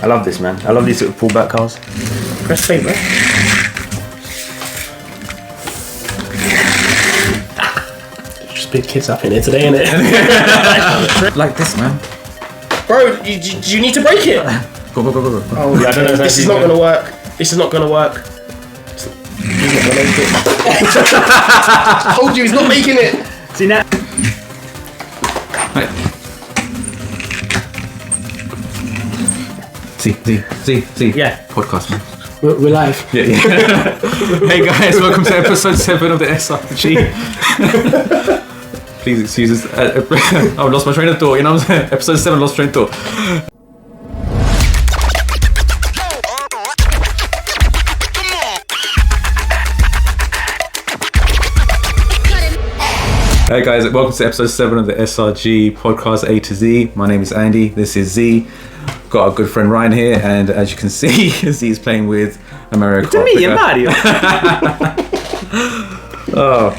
I love this, man. I love these little pullback cars. Press favourite. Just big kids up in here today, innit? Like this, man. Bro, you need to break it. Go. Oh, yeah, I don't know. This is not gonna work. This is not gonna work. He's not gonna make it. Told you, he's not making it. See now. Right. See. Yeah. Podcast, man. We're live. Yeah. Hey guys, welcome to episode 7 of the SRG. Please excuse us. I've lost my train of thought. You know what I'm saying? Episode 7, lost train of thought. Hey guys, welcome to episode 7 of the SRG podcast a2z. My name is Andy. This is Z. Got our good friend Ryan here, and as you can see, Z is playing with a Mario Kart. To me, you're Mario. Oh,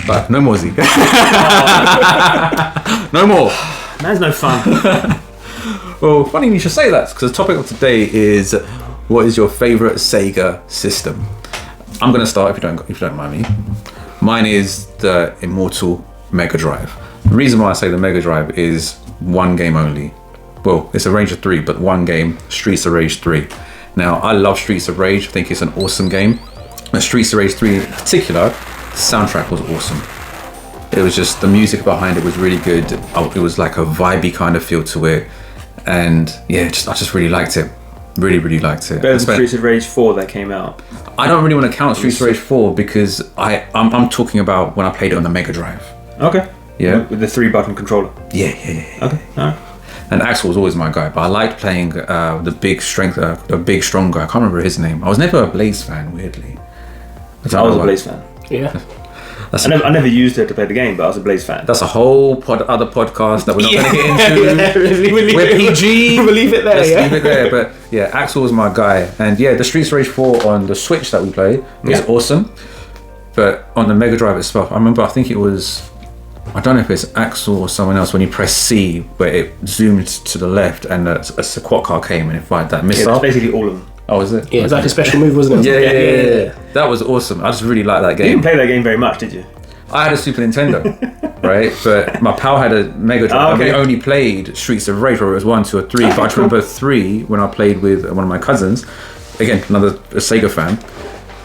but no more Z. No more. Man's no fun. Well, funny you should say that, because the topic of today is what is your favourite Sega system? I'm going to start if you don't mind me. Mine is the immortal MegaDrive. The reason why I say the MegaDrive is one game only. Well, it's a range of 3, but one game, Streets of Rage 3. Now, I love Streets of Rage. I think it's an awesome game. And Streets of Rage 3 in particular, the soundtrack was awesome. It was just, the music behind it was really good. It was like a vibey kind of feel to it. And yeah, I just really liked it. Really liked it. Better than Streets of Rage 4 that came out. I don't really want to count Streets of Rage 4 because I'm talking about when I played it on the MegaDrive. Okay. Yeah. With the 3-button controller. Yeah. Okay. Alright. And Axel was always my guy, but I liked playing the big strong guy. I can't remember his name. I was never a Blaze fan, weirdly. I was a Blaze fan. Yeah. I never used it to play the game, but I was a Blaze fan. That's a whole other podcast that we're not going to get into. We're PG. We'll leave it there. Leave it there. But yeah, Axel was my guy. And yeah, the Streets of Rage 4 on the Switch that we play is awesome. But on the MegaDrive itself, I think it was, I don't know if it's Axel or someone else, when you press C, where it zoomed to the left and a squad car came and it fired that missile. Yeah, it's basically all of them. Oh, is it? Yeah, it was like a special move, wasn't it? Yeah. That was awesome. I just really liked that game. You didn't play that game very much, did you? I had a Super Nintendo, right? But my pal had a MegaDrive. Oh, okay. I only played Streets of Rage, where it was 1, 2, or 3. But I just remember 3 when I played with one of my cousins. Again, a Sega fan.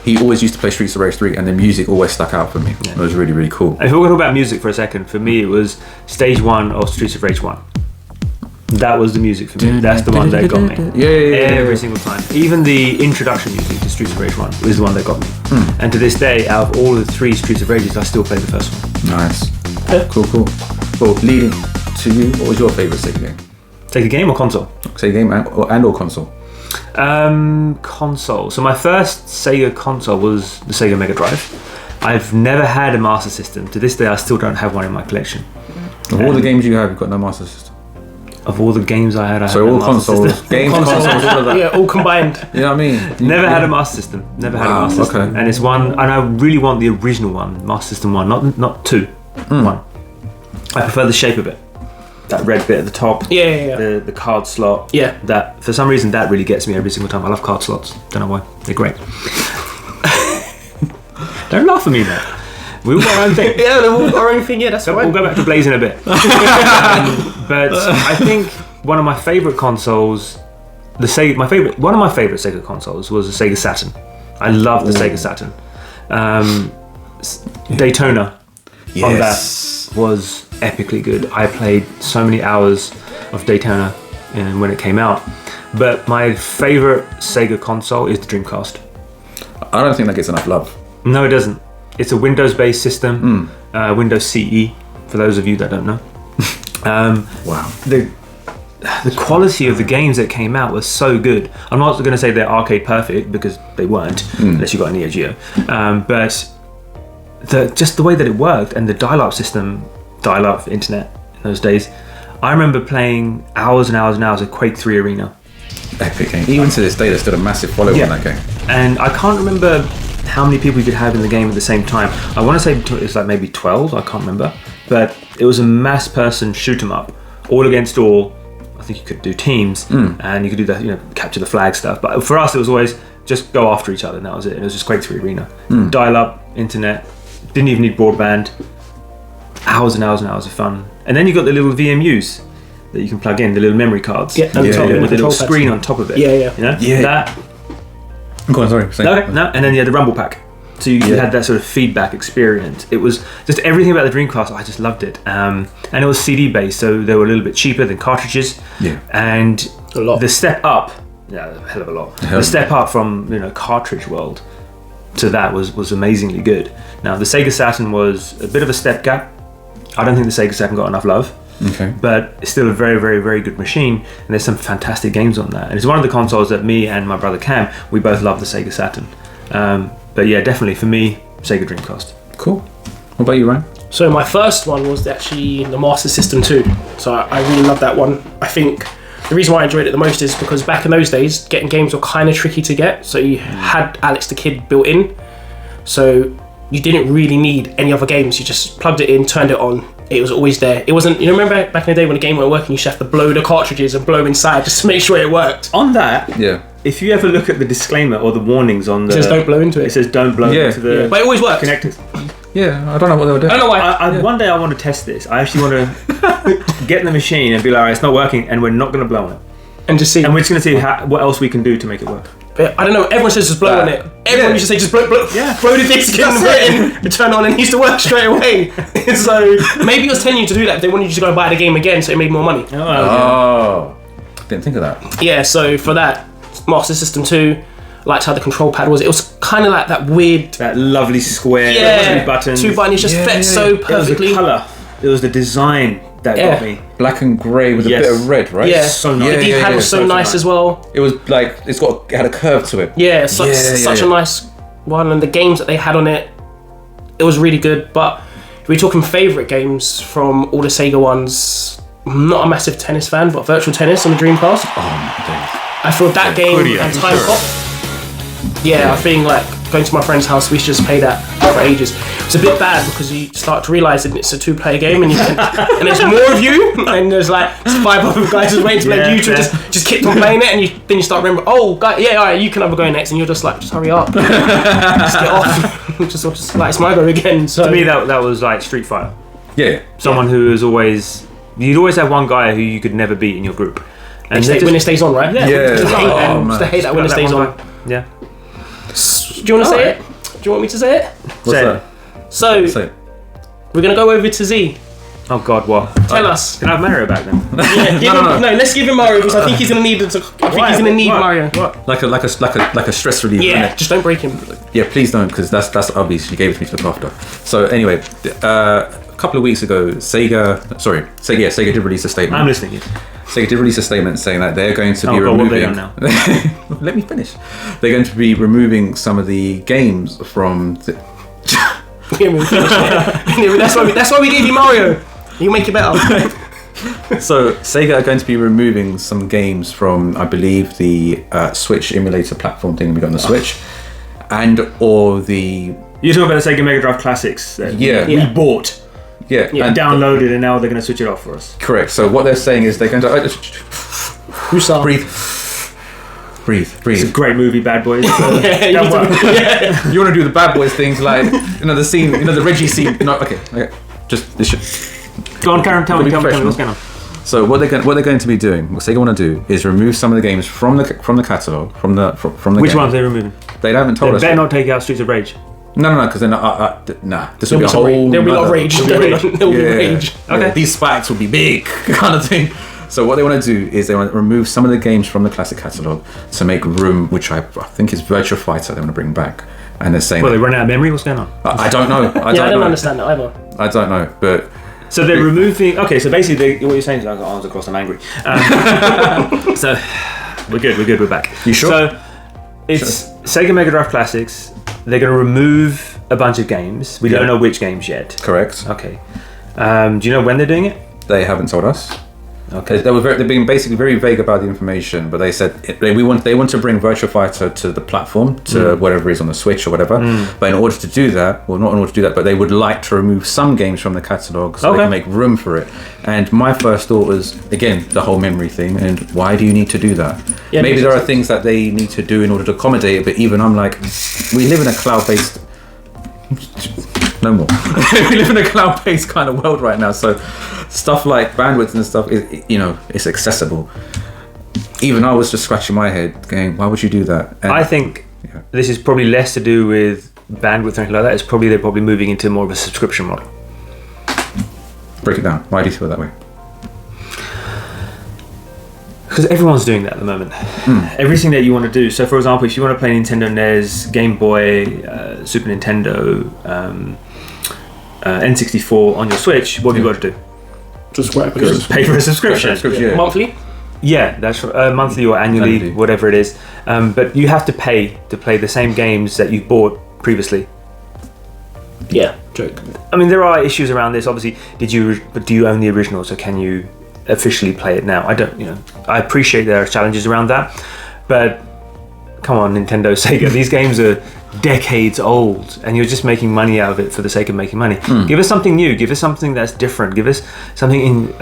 He always used to play Streets of Rage 3, and the music always stuck out for me. Yeah. It was really cool. And if we're going to talk about music for a second, for me it was Stage 1 of Streets of Rage 1. That was the music for me. That's the one that got me. Yeah. Every single time. Even the introduction music to Streets of Rage 1 was the one that got me. And to this day, out of all the 3 Streets of Rages, I still play the first one. Nice. Cool. Well, leading to you, what was your favourite Sega game? Sega game or console? Sega game and or console? Console. So my first Sega console was the Sega MegaDrive. I've never had a Master System. To this day, I still don't have one in my collection. Of all the games you have, you've got no Master System? Of all the games I had so all consoles, consoles, all of that. Yeah, all combined. You know what I mean? Never had a Master System. Never had a Master System. Okay. And it's one, and I really want the original one, Master System 1, not 2. 1. I prefer the shape of it. That red bit at the top. Yeah. The card slot. Yeah. That, for some reason, that really gets me every single time. I love card slots. Don't know why. They're great. Don't laugh at me, man. We all got our own thing. Yeah, we'll got our own thing. Yeah, that's fine. We'll go back to Blaze in a bit. But I think one of my favourite consoles, one of my favourite Sega consoles was the Sega Saturn. I love the Sega Saturn. Daytona on that was epically good. I played so many hours of Daytona when it came out. But my favourite Sega console is the Dreamcast. I don't think that gets enough love. No, it doesn't. It's a Windows-based system, Windows CE, for those of you that don't know. Wow. The quality of the games that came out was so good. I'm not going to say they're arcade perfect, because they weren't, unless you got a Neo Geo. But just the way that it worked, and the dial-up internet in those days, I remember playing hours and hours and hours of Quake 3 Arena. Epic game. Even to this day, there's still a massive following on that game. And I can't remember how many people you could have in the game at the same time. I want to say it's like maybe 12, I can't remember. But it was a mass person shoot 'em up, all against all, I think you could do teams, and you could do the capture the flag stuff. But for us, it was always just go after each other, and that was it. And it was just Quake 3 Arena, dial up internet, didn't even need broadband. Hours and hours and hours of fun. And then you got the little VMUs that you can plug in, the little memory cards, with the little screen on top of it. That. Go on, sorry. No, and then you had the Rumble Pack. So you had that sort of feedback experience. It was just everything about the Dreamcast. I just loved it. And it was CD based, so they were a little bit cheaper than cartridges. Yeah. And A lot. the step up, a hell of a lot. The step up from cartridge world to that was amazingly good. Now the Sega Saturn was a bit of a stepgap. I don't think the Sega Saturn got enough love. Okay. But it's still a very, very, very good machine, and there's some fantastic games on that. And it's one of the consoles that me and my brother Cam, we both love the Sega Saturn. But yeah, definitely for me, Sega Dreamcast. Cool. What about you, Ryan? So my first one was actually the Master System 2. So I really love that one. I think the reason why I enjoyed it the most is because back in those days, getting games were kind of tricky to get. So you had Alex the Kid built in. So you didn't really need any other games. You just plugged it in, turned it on. It was always there. It wasn't, remember back in the day when the game weren't working, you used to have to blow the cartridges and blow inside just to make sure it worked. On that, if you ever look at the disclaimer or the warnings on the... It says don't blow into it. It says don't blow into the... But it always worked. Connectors. Yeah, I don't know what they were doing. I don't know why. One day I want to test this. I actually want to get in the machine and be like, all right, it's not working, and we're not going to blow on it. And just see. And we're just going to see what else we can do to make it work. But I don't know, everyone says just blow on it. Everyone used to say just blow the disc in and turn it on, and it used to work straight away. So maybe it was telling you to do that if they wanted you to go and buy the game again so it made more money. Didn't think of that. Yeah, so for that, Master System 2, I liked how the control pad was. It was kind of like that weird... That lovely square, two buttons just fit so perfectly. It was the colour, it was the design that got me. Black and grey with a bit of red, right? Yeah, so nice. The D-pad was so nice as well. It was like, it had a curve to it. Yeah, such a nice one, and the games that they had on it, it was really good. But if we're talking favourite games from all the Sega ones, I'm not a massive tennis fan, but Virtual Tennis on the Dreamcast. Oh my days. I feel that game and Time Cop. Yeah, I think like going to my friend's house, we should just play that for ages. It's a bit bad because you start to realise that it's a two-player game and and there's more of you, and there's like 5 other guys just waiting to play. You two just keep on playing it, and then you start remembering, oh, guy, alright, you can have a go next, and you're just like, just hurry up, just get off, just like it's my go again. So to me, that was like Street Fighter. Yeah. Someone who is always, you'd always have one guy who you could never beat in your group. And when it stays on, right? Yeah. Just hate that when it stays on. Yeah. Do you want to say it? Do you want me to say it? What's that? So, we're going to go over to Z. Oh God, what? Tell us. Can I have Mario back then? No, let's give him Mario because I think he's going to need it. I think he's going to need Mario. What? Like a stress relief. Yeah, just don't break him. Yeah, please don't, because that's obvious. You gave it to me to look after. So anyway, a couple of weeks ago, Sega did release a statement. I'm listening. Sega did release a statement saying that they're going to be removing... now. Let me finish. They're going to be removing some of the games from... That's why we gave you Mario. You make it better. So Sega are going to be removing some games from, I believe, the Switch emulator platform thing we got on the Switch, and or the... You're talking about the Sega MegaDrive Classics that we bought. Yeah, and downloaded, and now they're going to switch it off for us. Correct. So what they're saying is they're going to breathe. It's a great movie, Bad Boys. You want to do the Bad Boys things, like the scene, the Reggie scene. No, okay. Just this should. Go on, Karen. Tell me what's going on. So what they're going to be doing, what Sega want to do, is remove some of the games from the catalogue, from the. Which game. ones are they removing? They haven't told us. They better not take out Streets of Rage. No, because then this will be a whole. There'll be a lot of rage. There'll be rage. Okay. These spikes will be big, kind of thing. So what they want to do is they want to remove some of the games from the classic catalogue to make room, which I think is Virtua Fighter. They want to bring back, and they're saying. Well, they run out of memory. What's going on? I don't know. I don't understand that either. I don't know, but. So they're removing. Okay, so basically, what you're saying is I've got arms across. I'm angry. So we're good. We're back. You sure? So it's Sega Mega Drive Classics. They're going to remove a bunch of games. We don't know which games yet. Correct. Okay. Do you know when they're doing it? They haven't told us. Okay. They've been basically very vague about the information, but they said they want to bring Virtua Fighter to the platform, to whatever is on the Switch or whatever. But in order to do that, well, not in order to do that, but they would like to remove some games from the catalogue so they can make room for it. And my first thought was, again, the whole memory thing. And why do you need to do that? Yeah, maybe there are things that they need to do in order to accommodate it, but even I'm like, we live in a cloud-based. No more. We live in a cloud-based kind of world right now, so stuff like bandwidth and stuff is, it's accessible. Even I was just scratching my head, going, "Why would you do that?" And I think this is probably less to do with bandwidth or anything like that. It's probably they're probably moving into more of a subscription model. Break it down. Why do you feel that way? Because everyone's doing that at the moment. Everything that you want to do. So, for example, if you want to play Nintendo NES, Game Boy, Super Nintendo, N64 on your Switch, what have you got to do? Subscribe. Pay for a subscription. Monthly? Yeah, that's monthly or annually, whatever it is. But you have to pay to play the same games that you bought previously. Yeah, joke. I mean, there are issues around this. Obviously, do you own the original? So can you officially play it now? I don't. I appreciate there are challenges around that, but come on, Nintendo, Sega. These games are decades old, and you're just making money out of it for the sake of making money. Give us something new. Give us something that's different. Give us something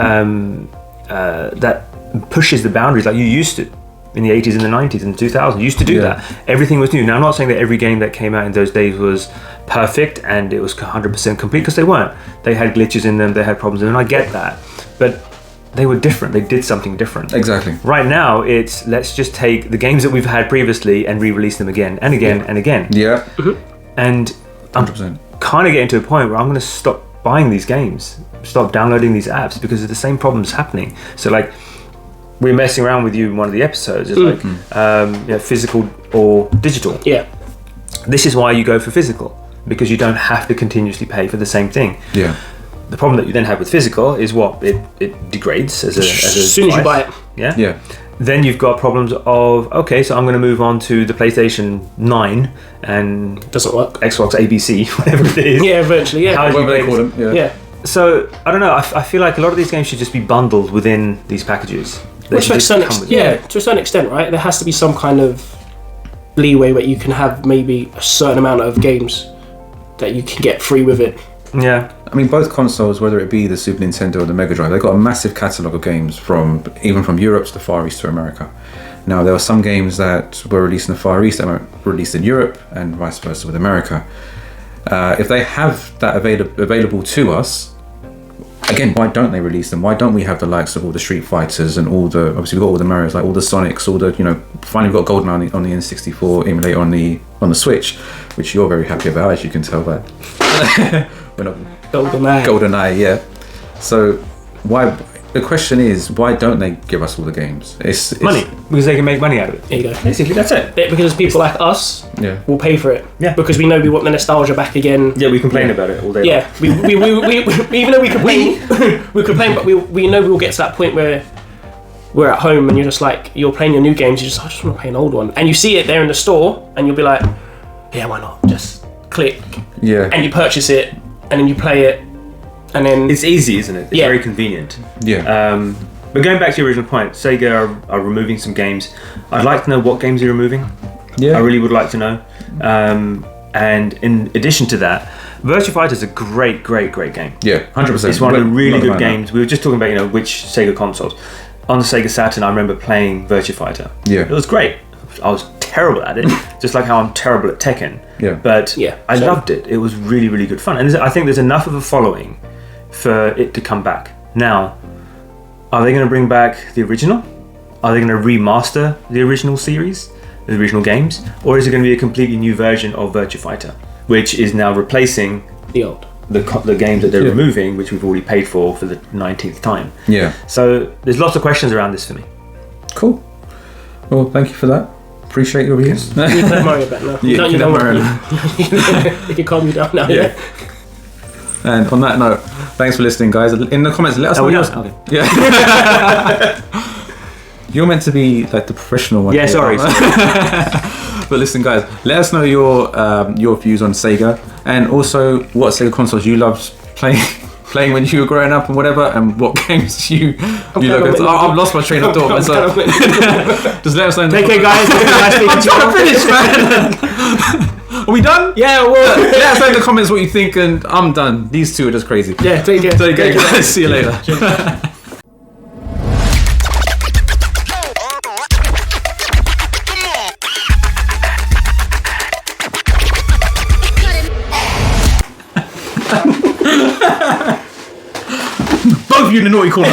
that pushes the boundaries like you used to in the 80s and the 90s and the 2000s. You used to do that. Everything was new. Now, I'm not saying that every game that came out in those days was perfect and it was 100% complete, because they weren't. They had glitches in them, they had problems in them, and I get that. But they were different. They did something different. Exactly. Right now, it's let's just take the games that we've had previously and re-release them again and again and again. Yeah. And I'm 100%. kind of getting to a point where I'm going to stop buying these games, stop downloading these apps, because of the same problems happening. So, like, we're messing around with you in one of the episodes. It's like physical or digital. Yeah. This is why you go for physical, because you don't have to continuously pay for the same thing. Yeah. The problem that you then have with physical is what it degrades as soon as you buy it. Yeah. Yeah. Then you've got problems of, okay, so I'm going to move on to the PlayStation 9 and doesn't work. Xbox ABC, whatever it is. Yeah, virtually. Yeah. Whatever they call them. Yeah. So I don't know. I feel like a lot of these games should just be bundled within these packages. To a certain extent, right? There has to be some kind of leeway where you can have maybe a certain amount of games that you can get free with it. Yeah. I mean, both consoles, whether it be the Super Nintendo or the Mega Drive, they've got a massive catalogue of games even from Europe to the Far East to America. Now, there are some games that were released in the Far East that were released in Europe, and vice versa with America. If they have that available to us, again, why don't they release them? Why don't we have the likes of all the Street Fighters and obviously we've got all the Marios, like all the Sonics, all the, finally we've got GoldenEye on the N64 emulator on the Switch, which you're very happy about, as you can tell by we're not GoldenEye, yeah. So the question is, why don't they give us all the games? It's money, because they can make money out of it. There you go. Basically, that's it. Because people like us will pay for it. Yeah. Because we know we want the nostalgia back again. Yeah, we complain about it all day. Yeah. We even though we complain, but we know we will get to that point where we're at home and you're just like, you're playing your new games, I just want to play an old one. And you see it there in the store and you'll be like, yeah, why not? Just click. Yeah. And you purchase it and then you play it. And then it's easy, isn't it? It's very convenient. Yeah. But going back to your original point, Sega are removing some games. I'd like to know what games you're removing. Yeah. I really would like to know. And in addition to that, Virtua Fighter is a great game. Yeah, 100%. It's one of the really good games. We were just talking about, which Sega consoles. On the Sega Saturn, I remember playing Virtua Fighter. Yeah. It was great. I was terrible at it, just like how I'm terrible at Tekken. Yeah. But I loved it. It was really, really good fun. And I think there's enough of a following for it to come back. Now, are they going to bring back the original? Are they going to remaster the original series, the original games? Or is it going to be a completely new version of Virtua Fighter, which is now replacing the old? The games that they're removing, which we've already paid for the 19th time. Yeah. So there's lots of questions around this for me. Cool. Well, thank you for that. Appreciate your views. You can have Mario back now. Yeah, you can have Mario. You can calm me down now. Yeah. And on that note, thanks for listening, guys. In the comments, let us know yours. Okay. Yeah. You're meant to be like the professional one. Yeah, sorry. But listen, guys, let us know your views on Sega, and also what Sega consoles you loved playing. playing when you were growing up and whatever, and what games you look at. I've lost my train of thought myself. Just let us know. Take care, guys. I'm trying to finish, man. Are we done? Yeah, well. Let us know in the comments what you think, and I'm done. These two are just crazy. Yeah, take care. Take care, guys. See you later. Both of you in the naughty corner.